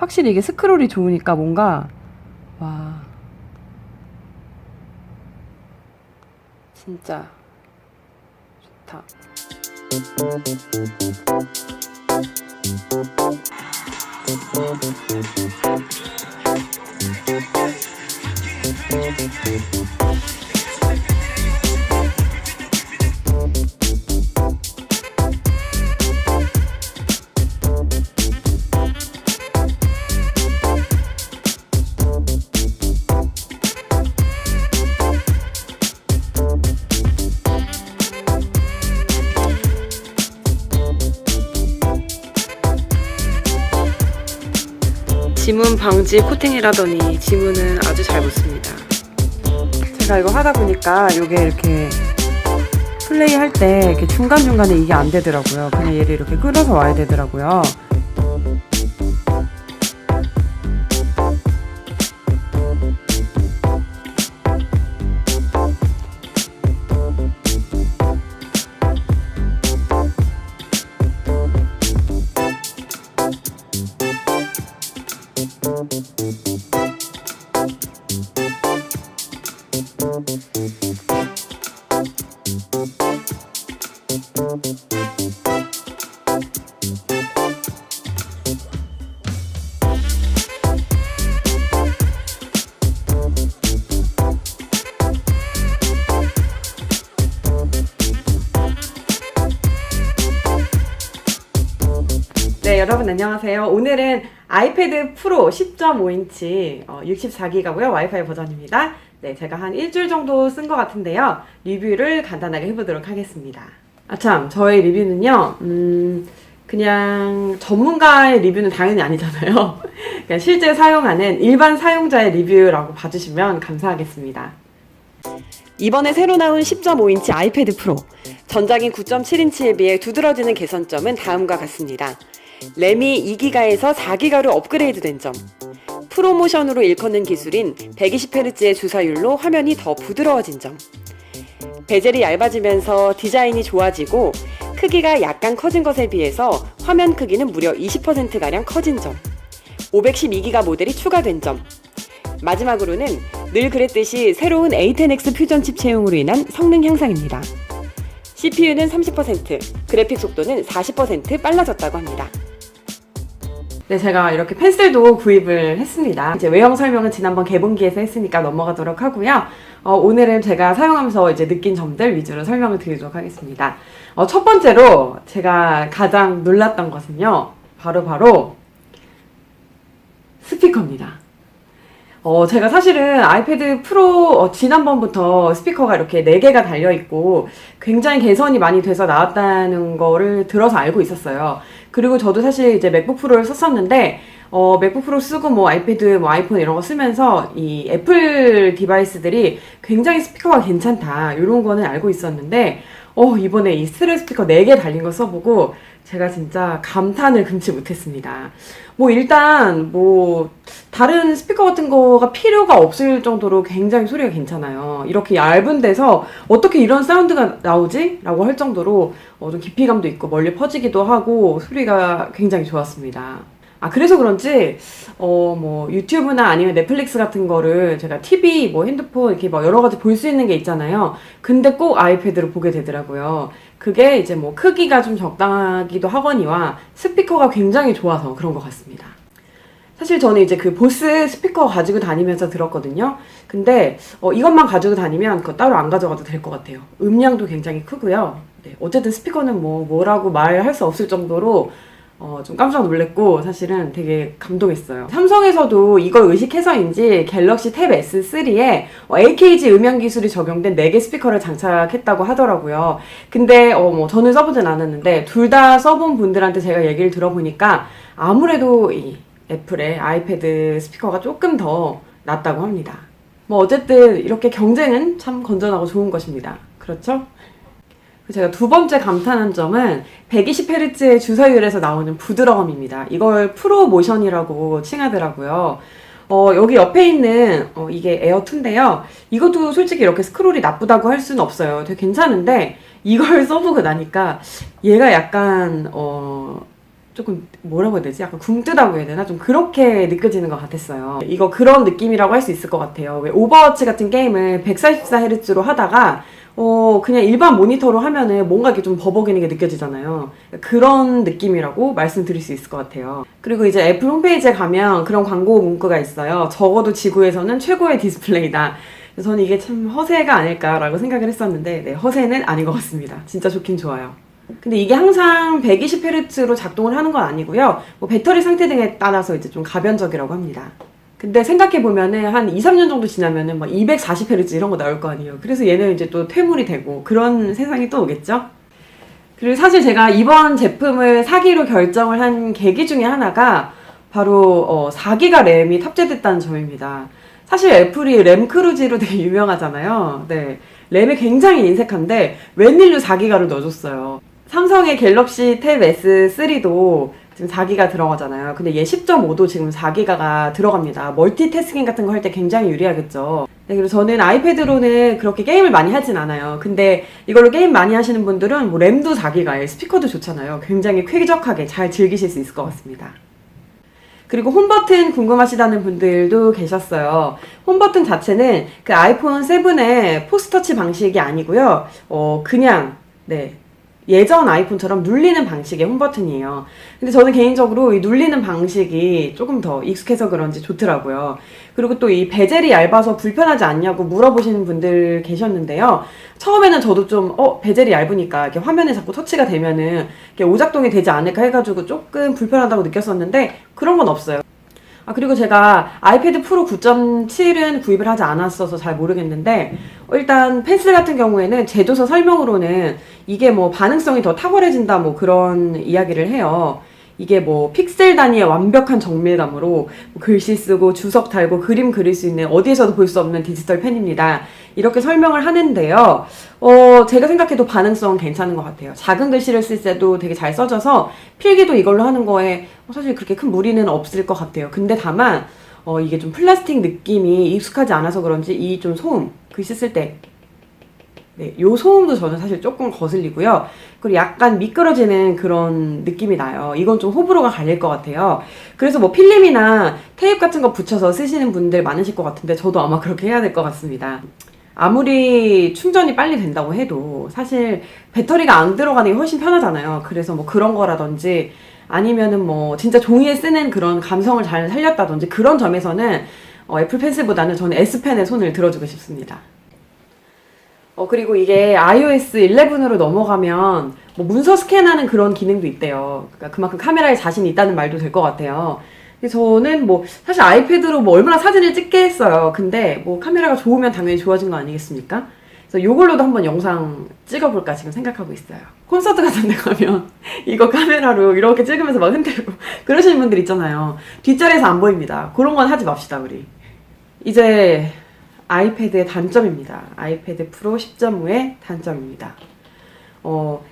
확실히 이게 스크롤이 좋으니까 뭔가 와 진짜 좋다. 지문 방지 코팅이라더니 지문은 아주 잘 붙습니다. 제가 이거 하다 보니까 이게 이렇게 플레이 할 때 이렇게 중간중간에 이게 안 되더라고요. 그냥 얘를 이렇게 끌어서 와야 되더라고요. 네, 여러분 안녕하세요. 오늘은 아이패드 프로 10.5인치 64기가고요. 와이파이 버전입니다. 네, 제가 한 일주일 정도 쓴 것 같은데요. 리뷰를 간단하게 해보도록 하겠습니다. 아참, 저의 리뷰는요. 그냥 전문가의 리뷰는 당연히 아니잖아요. 그냥 실제 사용하는 일반 사용자의 리뷰라고 봐주시면 감사하겠습니다. 이번에 새로 나온 10.5인치 아이패드 프로. 전작인 9.7인치에 비해 두드러지는 개선점은 다음과 같습니다. 램이 2기가에서 4기가로 업그레이드된 점, 프로모션으로 일컫는 기술인 120Hz의 주사율로 화면이 더 부드러워진 점, 베젤이 얇아지면서 디자인이 좋아지고 크기가 약간 커진 것에 비해서 화면 크기는 무려 20%가량 커진 점, 512기가 모델이 추가된 점, 마지막으로는 늘 그랬듯이 새로운 A10X 퓨전 칩 채용으로 인한 성능 향상입니다. CPU는 30%, 그래픽 속도는 40% 빨라졌다고 합니다. 네, 제가 이렇게 펜슬도 구입을 했습니다. 이제 외형 설명은 지난번 개봉기에서 했으니까 넘어가도록 하고요. 오늘은 제가 사용하면서 이제 느낀 점들 위주로 설명을 드리도록 하겠습니다. 첫 번째로 제가 가장 놀랐던 것은요. 바로 스피커입니다. 제가 사실은 아이패드 프로 지난번부터 스피커가 이렇게 4개가 달려있고 굉장히 개선이 많이 돼서 나왔다는 거를 들어서 알고 있었어요. 그리고 저도 사실 이제 맥북 프로를 썼었는데 맥북 프로 쓰고 뭐 아이패드, 뭐 아이폰 이런 거 쓰면서 이 애플 디바이스들이 굉장히 스피커가 괜찮다 이런 거는 알고 있었는데 이번에 이 스테레오 스피커 4개 달린 거 써보고 제가 진짜 감탄을 금치 못했습니다. 일단 다른 스피커 같은 거가 필요가 없을 정도로 굉장히 소리가 괜찮아요. 이렇게 얇은 데서 어떻게 이런 사운드가 나오지? 라고 할 정도로 좀 깊이감도 있고 멀리 퍼지기도 하고 소리가 굉장히 좋았습니다. 그래서 그런지 유튜브나 아니면 넷플릭스 같은 거를 제가 TV, 핸드폰 이렇게 여러 가지 볼 수 있는 게 있잖아요. 근데 꼭 아이패드로 보게 되더라고요. 그게 이제 크기가 좀 적당하기도 하거니와 스피커가 굉장히 좋아서 그런 것 같습니다. 사실 저는 이제 그 보스 스피커 가지고 다니면서 들었거든요. 근데 이것만 가지고 다니면 그거 따로 안 가져가도 될 것 같아요. 음량도 굉장히 크고요. 네, 어쨌든 스피커는 뭐라고 말할 수 없을 정도로 좀 깜짝 놀랐고 사실은 되게 감동했어요. 삼성에서도 이걸 의식해서인지 갤럭시 탭 S3에 AKG 음향 기술이 적용된 4개 스피커를 장착했다고 하더라고요. 근데 저는 써보진 않았는데 둘 다 써본 분들한테 제가 얘기를 들어보니까 아무래도 이 애플의 아이패드 스피커가 조금 더 낫다고 합니다. 어쨌든 이렇게 경쟁은 참 건전하고 좋은 것입니다. 그렇죠? 제가 두 번째 감탄한 점은 120Hz의 주사율에서 나오는 부드러움입니다. 이걸 프로모션이라고 칭하더라고요. 여기 옆에 있는 이게 에어2인데요. 이것도 솔직히 이렇게 스크롤이 나쁘다고 할 수는 없어요. 되게 괜찮은데 이걸 써보고 나니까 얘가 약간 조금 뭐라고 해야 되지? 약간 굼뜨다고 해야 되나? 좀 그렇게 느껴지는 것 같았어요. 이거 그런 느낌이라고 할 수 있을 것 같아요. 왜 오버워치 같은 게임을 144Hz로 하다가 그냥 일반 모니터로 하면은 뭔가 이렇게 좀 버벅이는 게 느껴지잖아요. 그런 느낌이라고 말씀드릴 수 있을 것 같아요. 그리고 이제 애플 홈페이지에 가면 그런 광고 문구가 있어요. 적어도 지구에서는 최고의 디스플레이다. 그래서 저는 이게 참 허세가 아닐까라고 생각을 했었는데, 네, 허세는 아닌 것 같습니다. 진짜 좋긴 좋아요. 근데 이게 항상 120Hz로 작동을 하는 건 아니고요. 뭐 배터리 상태 등에 따라서 이제 좀 가변적이라고 합니다. 근데 생각해보면은 한 2, 3년 정도 지나면은 막 240Hz 이런 거 나올 거 아니에요. 그래서 얘는 이제 또 퇴물이 되고 그런 세상이 또 오겠죠? 그리고 사실 제가 이번 제품을 사기로 결정을 한 계기 중에 하나가 바로 4기가 램이 탑재됐다는 점입니다. 사실 애플이 램 크루지로 되게 유명하잖아요. 네. 램이 굉장히 인색한데 웬일로 4기가를 넣어줬어요. 삼성의 갤럭시 탭 S3도 지금 4기가 들어가잖아요. 근데 얘 10.5도 지금 4기가가 들어갑니다. 멀티태스킹 같은 거 할 때 굉장히 유리하겠죠. 네, 그리고 저는 아이패드로는 그렇게 게임을 많이 하진 않아요. 근데 이걸로 게임 많이 하시는 분들은 뭐 램도 4기가에 스피커도 좋잖아요. 굉장히 쾌적하게 잘 즐기실 수 있을 것 같습니다. 그리고 홈 버튼 궁금하시다는 분들도 계셨어요. 홈 버튼 자체는 그 아이폰 7의 포스터치 방식이 아니고요. 그냥 네. 예전 아이폰처럼 눌리는 방식의 홈 버튼이에요. 근데 저는 개인적으로 이 눌리는 방식이 조금 더 익숙해서 그런지 좋더라고요. 그리고 또 이 베젤이 얇아서 불편하지 않냐고 물어보시는 분들 계셨는데요. 처음에는 저도 좀 베젤이 얇으니까 이렇게 화면에 자꾸 터치가 되면은 이렇게 오작동이 되지 않을까 해가지고 조금 불편하다고 느꼈었는데 그런 건 없어요. 그리고 제가 아이패드 프로 9.7은 구입을 하지 않았어서 잘 모르겠는데, 일단 펜슬 같은 경우에는 제조사 설명으로는 이게 뭐 반응성이 더 탁월해진다 뭐 그런 이야기를 해요. 이게 뭐 픽셀 단위의 완벽한 정밀감으로 뭐 글씨 쓰고 주석 달고 그림 그릴 수 있는 어디에서도 볼 수 없는 디지털 펜입니다. 이렇게 설명을 하는데요. 제가 생각해도 반응성 괜찮은 것 같아요. 작은 글씨를 쓸 때도 되게 잘 써져서 필기도 이걸로 하는 거에 사실 그렇게 큰 무리는 없을 것 같아요. 근데 다만 이게 좀 플라스틱 느낌이 익숙하지 않아서 그런지 이 좀 소음, 글씨 쓸 때 네, 요 소음도 저는 사실 조금 거슬리고요. 그리고 약간 미끄러지는 그런 느낌이 나요. 이건 좀 호불호가 갈릴 것 같아요. 그래서 뭐 필름이나 테이프 같은 거 붙여서 쓰시는 분들 많으실 것 같은데 저도 아마 그렇게 해야 될 것 같습니다. 아무리 충전이 빨리 된다고 해도 사실 배터리가 안 들어가는 게 훨씬 편하잖아요. 그래서 뭐 그런 거라든지 아니면은 뭐 진짜 종이에 쓰는 그런 감성을 잘 살렸다든지 그런 점에서는 애플 펜슬보다는 저는 S펜에 손을 들어주고 싶습니다. 그리고 이게 iOS 11으로 넘어가면 뭐 문서 스캔하는 그런 기능도 있대요. 그러니까 그만큼 카메라에 자신이 있다는 말도 될 것 같아요. 근데 저는 뭐 사실 아이패드로 뭐 얼마나 사진을 찍게 했어요. 근데 뭐 카메라가 좋으면 당연히 좋아진 거 아니겠습니까? 그래서 이걸로도 한번 영상 찍어볼까 지금 생각하고 있어요. 콘서트 같은 데 가면 이거 카메라로 이렇게 찍으면서 막 흔들고 그러시는 분들 있잖아요. 뒷자리에서 안 보입니다. 그런 건 하지 맙시다 우리. 이제 아이패드의 단점입니다. 아이패드 프로 10.5의 단점입니다.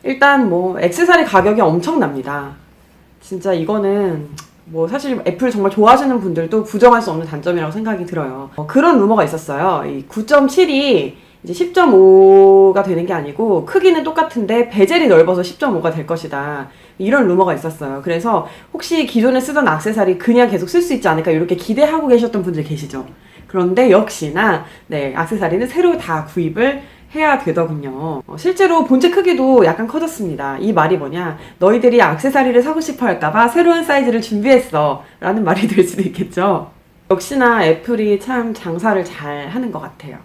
일단 뭐 액세서리 가격이 엄청납니다. 진짜 이거는 뭐 사실 애플 정말 좋아하시는 분들도 부정할 수 없는 단점이라고 생각이 들어요. 그런 루머가 있었어요. 이 9.7이 이제 10.5가 되는 게 아니고 크기는 똑같은데 베젤이 넓어서 10.5가 될 것이다. 이런 루머가 있었어요. 그래서 혹시 기존에 쓰던 액세서리 그냥 계속 쓸 수 있지 않을까 이렇게 기대하고 계셨던 분들 계시죠. 그런데 역시나 네, 액세서리는 새로 다 구입을 해야 되더군요. 실제로 본체 크기도 약간 커졌습니다. 이 말이 뭐냐? 너희들이 액세서리를 사고 싶어 할까봐 새로운 사이즈를 준비했어 라는 말이 될 수도 있겠죠. 역시나 애플이 참 장사를 잘 하는 것 같아요.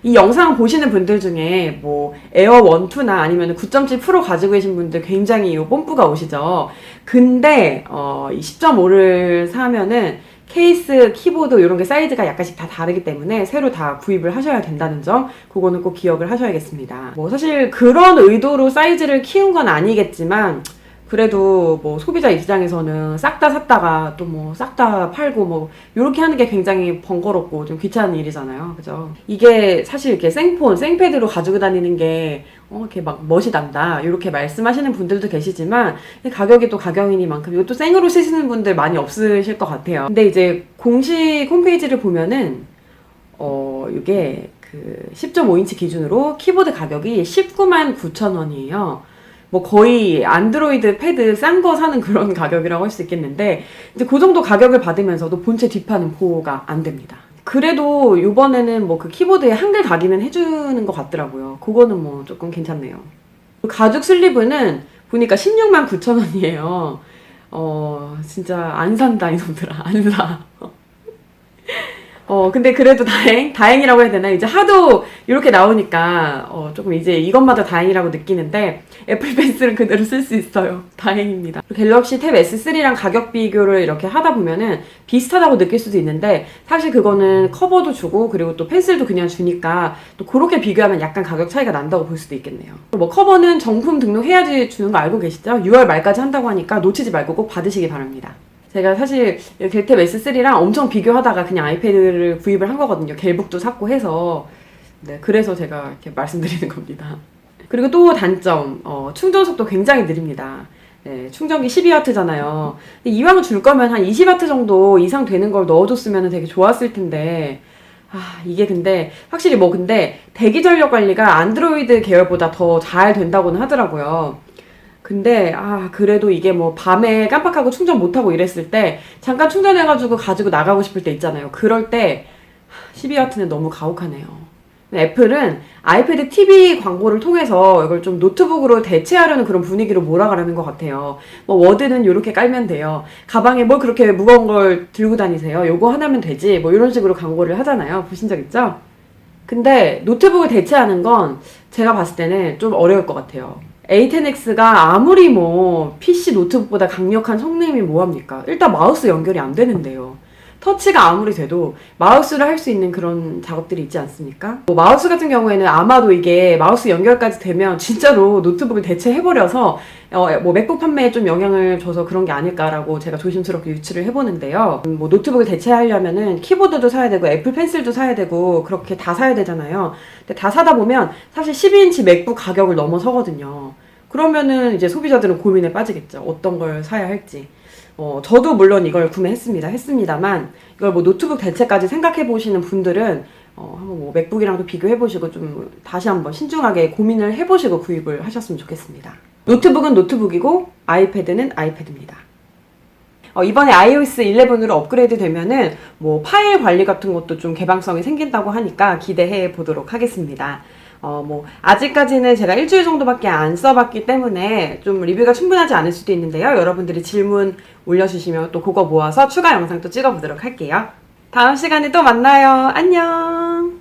이 영상 보시는 분들 중에 뭐 에어 1, 2나 아니면 9.7 프로 가지고 계신 분들 굉장히 이 뽐뿌가 오시죠. 근데 이 10.5를 사면은 케이스, 키보드 이런 게 사이즈가 약간씩 다 다르기 때문에 새로 다 구입을 하셔야 된다는 점 그거는 꼭 기억을 하셔야겠습니다. 뭐 사실 그런 의도로 사이즈를 키운 건 아니겠지만 그래도 뭐 소비자 입장에서는 싹 다 샀다가 또 뭐 싹 다 팔고 뭐 요렇게 하는 게 굉장히 번거롭고 좀 귀찮은 일이잖아요. 그죠? 이게 사실 이렇게 생폰, 생패드로 가지고 다니는 게 이렇게 막 멋이 난다 이렇게 말씀하시는 분들도 계시지만 가격이 또 가격이니만큼 이것도 생으로 쓰시는 분들 많이 없으실 것 같아요. 근데 이제 공식 홈페이지를 보면은 이게 그 10.5인치 기준으로 키보드 가격이 199,900원이에요. 뭐 거의 안드로이드 패드 싼 거 사는 그런 가격이라고 할 수 있겠는데 이제 그 정도 가격을 받으면서도 본체 뒷판은 보호가 안 됩니다. 그래도 이번에는 뭐 그 키보드에 한글 각인은 해주는 것 같더라고요. 그거는 뭐 조금 괜찮네요. 가죽 슬리브는 보니까 16만 9천 원이에요. 진짜 안 산다 이놈들아, 안 사. 근데 그래도 다행이라고 해야 되나? 이제 하도 이렇게 나오니까, 조금 이제 이것마저 다행이라고 느끼는데, 애플 펜슬은 그대로 쓸 수 있어요. 다행입니다. 갤럭시 탭 S3랑 가격 비교를 이렇게 하다 보면은 비슷하다고 느낄 수도 있는데, 사실 그거는 커버도 주고, 그리고 또 펜슬도 그냥 주니까, 또 그렇게 비교하면 약간 가격 차이가 난다고 볼 수도 있겠네요. 뭐 커버는 정품 등록해야지 주는 거 알고 계시죠? 6월 말까지 한다고 하니까 놓치지 말고 꼭 받으시기 바랍니다. 제가 사실 갤탭 S3랑 엄청 비교하다가 그냥 아이패드를 구입을 한 거거든요. 갤북도 샀고 해서. 네, 그래서 제가 이렇게 말씀드리는 겁니다. 그리고 또 단점, 충전 속도 굉장히 느립니다. 네, 충전기 12W잖아요. 이왕 줄 거면 한 20W 정도 이상 되는 걸 넣어줬으면 되게 좋았을 텐데, 이게 근데, 확실히 뭐 근데, 대기 전력 관리가 안드로이드 계열보다 더 잘 된다고는 하더라고요. 근데 그래도 이게 뭐 밤에 깜빡하고 충전 못하고 이랬을 때 잠깐 충전해가지고 가지고 나가고 싶을 때 있잖아요. 그럴 때 12W는 너무 가혹하네요. 애플은 아이패드 TV 광고를 통해서 이걸 좀 노트북으로 대체하려는 그런 분위기로 몰아가려는 것 같아요. 뭐 워드는 이렇게 깔면 돼요. 가방에 뭘 그렇게 무거운 걸 들고 다니세요. 요거 하나면 되지. 뭐 이런 식으로 광고를 하잖아요. 보신 적 있죠? 근데 노트북을 대체하는 건 제가 봤을 때는 좀 어려울 것 같아요. A10X가 아무리 뭐 PC 노트북보다 강력한 성능이 뭐합니까? 일단 마우스 연결이 안 되는데요. 터치가 아무리 돼도 마우스를 할 수 있는 그런 작업들이 있지 않습니까? 뭐 마우스 같은 경우에는 아마도 이게 마우스 연결까지 되면 진짜로 노트북을 대체해버려서 뭐 맥북 판매에 좀 영향을 줘서 그런 게 아닐까라고 제가 조심스럽게 유추를 해보는데요. 뭐 노트북을 대체하려면은 키보드도 사야 되고 애플 펜슬도 사야 되고 그렇게 다 사야 되잖아요. 근데 다 사다 보면 사실 12인치 맥북 가격을 넘어서거든요. 그러면은 이제 소비자들은 고민에 빠지겠죠. 어떤 걸 사야 할지. 저도 물론 이걸 했습니다만, 이걸 뭐 노트북 대체까지 생각해 보시는 분들은, 한번 뭐 맥북이랑도 비교해 보시고 좀 다시 한번 신중하게 고민을 해 보시고 구입을 하셨으면 좋겠습니다. 노트북은 노트북이고, 아이패드는 아이패드입니다. 이번에 iOS 11으로 업그레이드 되면은, 뭐 파일 관리 같은 것도 좀 개방성이 생긴다고 하니까 기대해 보도록 하겠습니다. 뭐, 아직까지는 제가 일주일 정도밖에 안 써봤기 때문에 좀 리뷰가 충분하지 않을 수도 있는데요. 여러분들이 질문 올려주시면 또 그거 모아서 추가 영상 또 찍어보도록 할게요. 다음 시간에 또 만나요. 안녕!